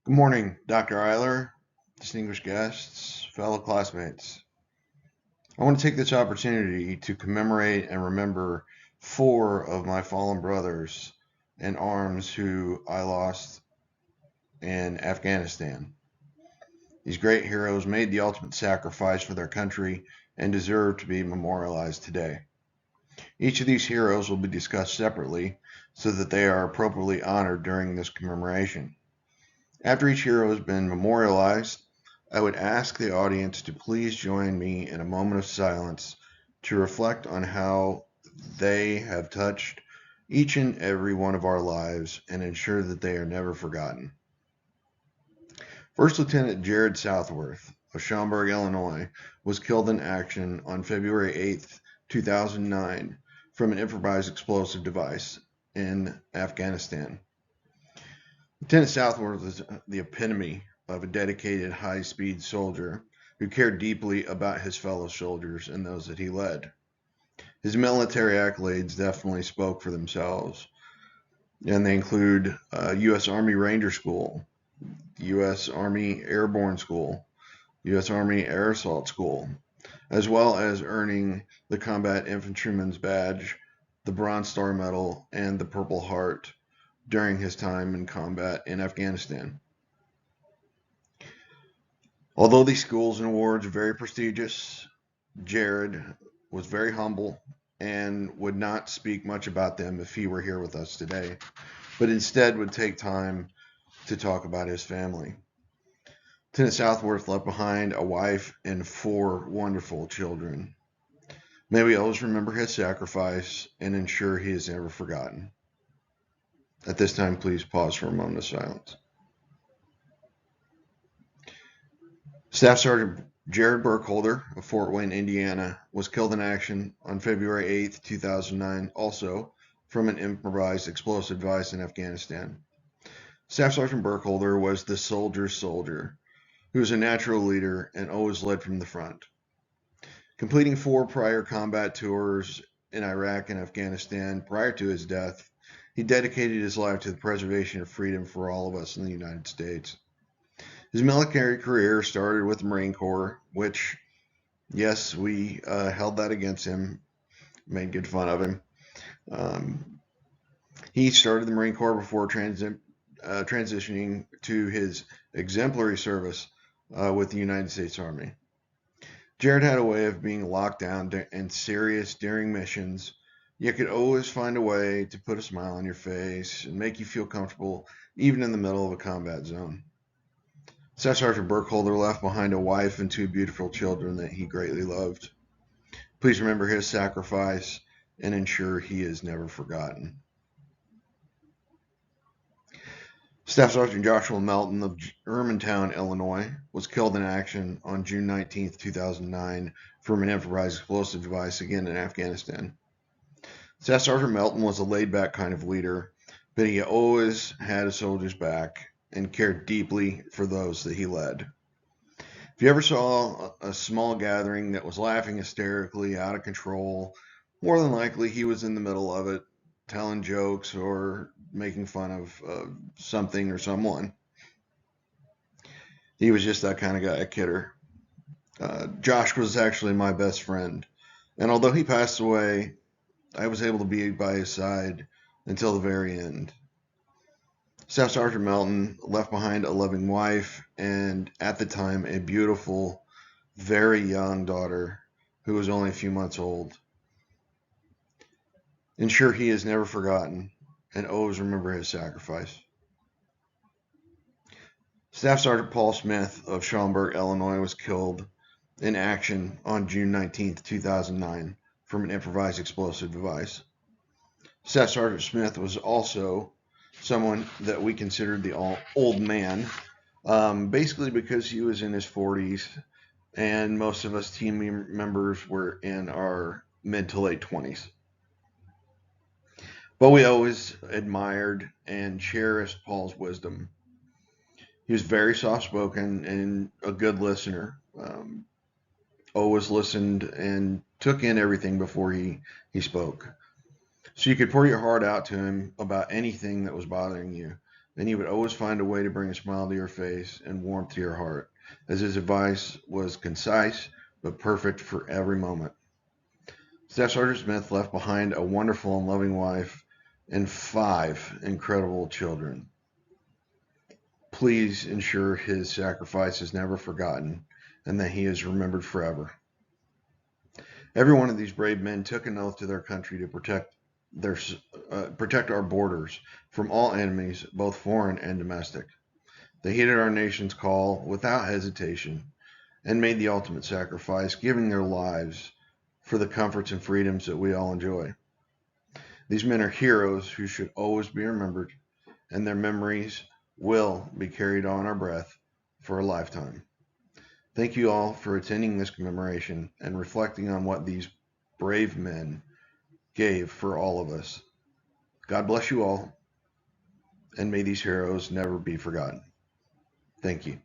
Good morning, Dr. Eiler, distinguished guests, fellow classmates. I want to take this opportunity to commemorate and remember four of my fallen brothers in arms who I lost in Afghanistan. These great heroes made the ultimate sacrifice for their country and deserve to be memorialized today. Each of these heroes will be discussed separately so that they are appropriately honored during this commemoration. After each hero has been memorialized, I would ask the audience to please join me in a moment of silence to reflect on how they have touched each and every one of our lives and ensure that they are never forgotten. First Lieutenant Jared Southworth of Schaumburg, Illinois, was killed in action on February 8, 2009, from an improvised explosive device in Afghanistan. Lieutenant Southworth was the epitome of a dedicated high-speed soldier who cared deeply about his fellow soldiers and those that he led. His military accolades definitely spoke for themselves, and they include U.S. Army Ranger School, U.S. Army Airborne School, U.S. Army Air Assault School, as well as earning the Combat Infantryman's Badge, the Bronze Star Medal, and the Purple Heart during his time in combat in Afghanistan. Although these schools and awards are very prestigious, Jared was very humble and would not speak much about them if he were here with us today, but instead would take time to talk about his family. Lieutenant Southworth left behind a wife and four wonderful children. May we always remember his sacrifice and ensure he is never forgotten. At this time, please pause for a moment of silence. Staff Sergeant Jared Burkholder of Fort Wayne, Indiana, was killed in action on February 8, 2009, also from an improvised explosive device in Afghanistan. Staff Sergeant Burkholder was the soldier's soldier, who was a natural leader and always led from the front. Completing 4 prior combat tours in Iraq and Afghanistan prior to his death, he dedicated his life to the preservation of freedom for all of us in the United States. His military career started with the Marine Corps, which, yes, we held that against him, made good fun of him. He started the Marine Corps before transitioning to his exemplary service with the United States Army. Jared had a way of being locked down and serious during missions, yet could always find a way to put a smile on your face and make you feel comfortable even in the middle of a combat zone. Staff Sergeant Burkholder left behind a wife and 2 beautiful children that he greatly loved. Please remember his sacrifice and ensure he is never forgotten. Staff Sergeant Joshua Melton of Germantown, Illinois, was killed in action on June 19, 2009, from an improvised explosive device, again in Afghanistan. Staff Sergeant Melton was a laid-back kind of leader, but he always had a soldier's back and cared deeply for those that he led. If you ever saw a small gathering that was laughing hysterically, out of control, more than likely he was in the middle of it, telling jokes or making fun of something or someone. He was just that kind of guy, a kidder. Josh was actually my best friend, and although he passed away, I was able to be by his side until the very end. Staff Sergeant Melton left behind a loving wife and, at the time, a beautiful, very young daughter who was only a few months old. Ensure he is never forgotten and always remember his sacrifice. Staff Sergeant Paul Smith of Schaumburg, Illinois, was killed in action on June 19, 2009, from an improvised explosive device. Staff Sergeant Smith was also someone that we considered the old man, basically because he was in his 40s, and most of us team members were in our mid to late 20s. But we always admired and cherished Paul's wisdom. He was very soft-spoken and a good listener. Always listened and took in everything before he spoke. So you could pour your heart out to him about anything that was bothering you. and he would always find a way to bring a smile to your face and warmth to your heart, as his advice was concise but perfect for every moment. Staff Sergeant Smith left behind a wonderful and loving wife and 5 incredible children. Please ensure his sacrifice is never forgotten and that he is remembered forever. Every one of these brave men took an oath to their country to protect our borders from all enemies, both foreign and domestic. They heeded our nation's call without hesitation and made the ultimate sacrifice, giving their lives for the comforts and freedoms that we all enjoy. These men are heroes who should always be remembered, and their memories will be carried on our breath for a lifetime. Thank you all for attending this commemoration and reflecting on what these brave men gave for all of us. God bless you all, and may these heroes never be forgotten. Thank you.